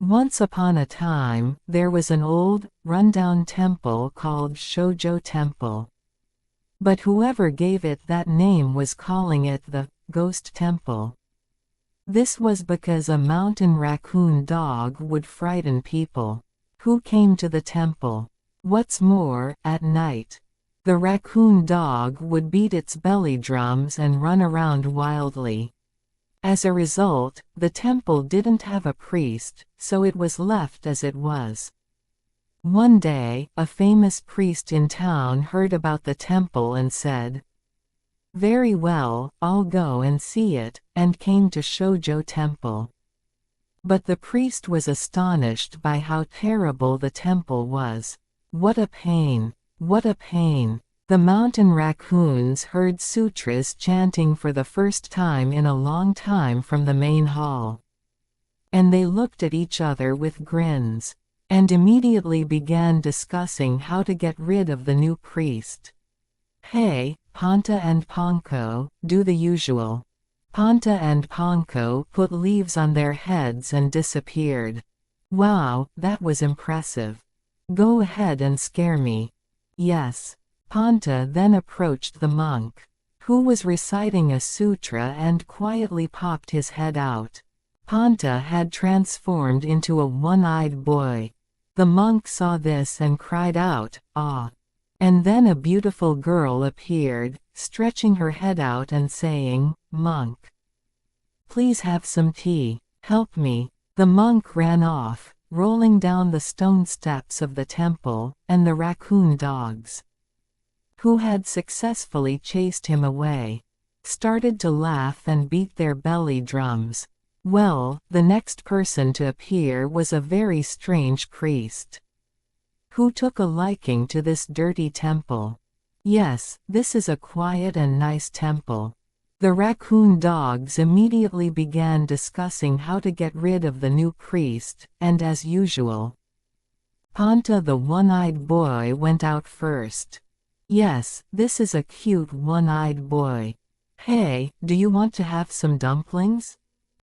Once upon a time, there was an old, run-down temple called Shoujo Temple. But whoever gave it that name was calling it the Ghost Temple. This was because a mountain raccoon dog would frighten people who came to the temple. What's more, at night, the raccoon dog would beat its belly drums and run around wildly. As a result, the temple didn't have a priest, so it was left as it was. One day, a famous priest in town heard about the temple and said, "Very well, I'll go and see it," and came to Shoujo Temple. But the priest was astonished by how terrible the temple was. What a pain! What a pain! The mountain raccoons heard sutras chanting for the first time in a long time from the main hall. And they looked at each other with grins, and immediately began discussing how to get rid of the new priest. Hey, Panta and Ponko, do the usual. Panta and Ponko put leaves on their heads and disappeared. Wow, that was impressive. Go ahead and scare me. Yes. Panta then approached the monk, who was reciting a sutra, and quietly popped his head out. Panta had transformed into a one-eyed boy. The monk saw this and cried out, "Ah!" And then a beautiful girl appeared, stretching her head out and saying, "Monk, please have some tea. Help me." The monk ran off, rolling down the stone steps of the temple, and the raccoon dogs, who had successfully chased him away, started to laugh and beat their belly drums. Well, the next person to appear was a very strange priest, who took a liking to this dirty temple. Yes, this is a quiet and nice temple. The raccoon dogs immediately began discussing how to get rid of the new priest, and as usual, Panta the one-eyed boy went out first. Yes, this is a cute one-eyed boy. Hey, do you want to have some dumplings?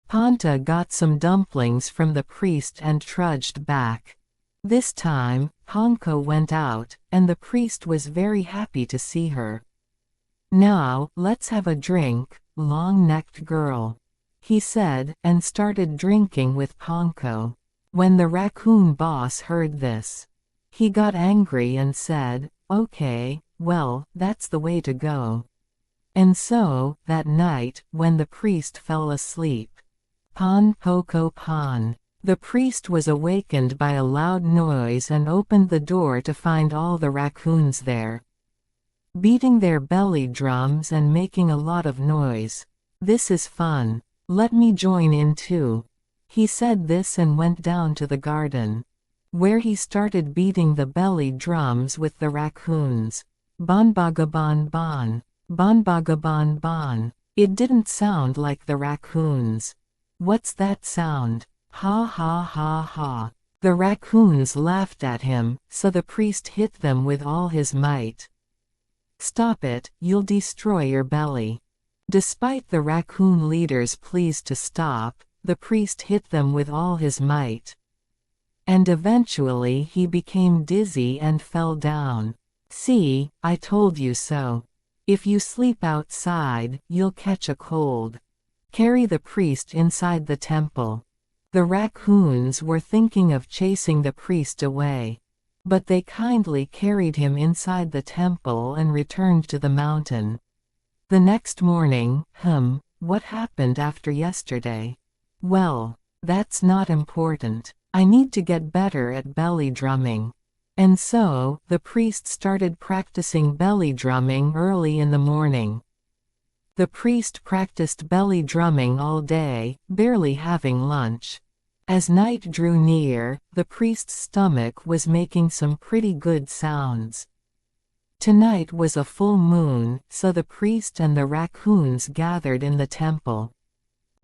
Panta got some dumplings from the priest and trudged back. This time, Ponko went out, and the priest was very happy to see her. "Now, let's have a drink, long-necked girl," he said, and started drinking with Ponko. When the raccoon boss heard this, he got angry and said, "Okay, well, that's the way to go." And so, that night, when the priest fell asleep, Pan, the priest was awakened by a loud noise and opened the door to find all the raccoons there, beating their belly drums and making a lot of noise. "This is fun. Let me join in too." He said this and went down to the garden, where he started beating the belly drums with the raccoons. Bon baga bon bon. Bon baga bon bon. It didn't sound like the raccoons. "What's that sound? Ha ha ha ha." The raccoons laughed at him, so the priest hit them with all his might. "Stop it, you'll destroy your belly." Despite the raccoon leaders' pleas to stop, the priest hit them with all his might. And eventually he became dizzy and fell down. "See, I told you so. If you sleep outside, you'll catch a cold. Carry the priest inside the temple." The raccoons were thinking of chasing the priest away, but they kindly carried him inside the temple and returned to the mountain. The next morning, what happened after yesterday? Well, that's not important. I need to get better at belly drumming. And so, the priest started practicing belly drumming early in the morning. The priest practiced belly drumming all day, barely having lunch. As night drew near, the priest's stomach was making some pretty good sounds. Tonight was a full moon, so the priest and the raccoons gathered in the temple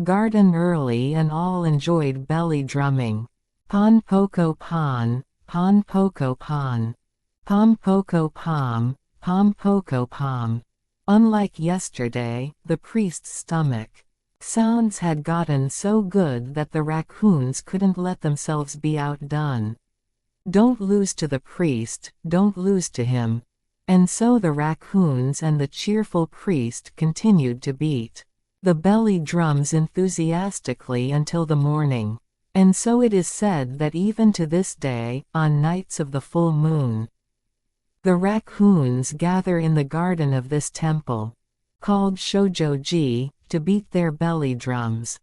garden early and all enjoyed belly drumming. Pon poko pon, pon poko pon. Pom poko pom, pom poko pom. Unlike yesterday, the priest's stomach Sounds had gotten so good that the raccoons couldn't let themselves be outdone. Don't lose to the priest, don't lose to him. And so the raccoons and the cheerful priest continued to beat the belly drums enthusiastically until the morning. And so it is said that even to this day, on nights of the full moon, the raccoons gather in the garden of this temple, called Shōjoji, to beat their belly drums.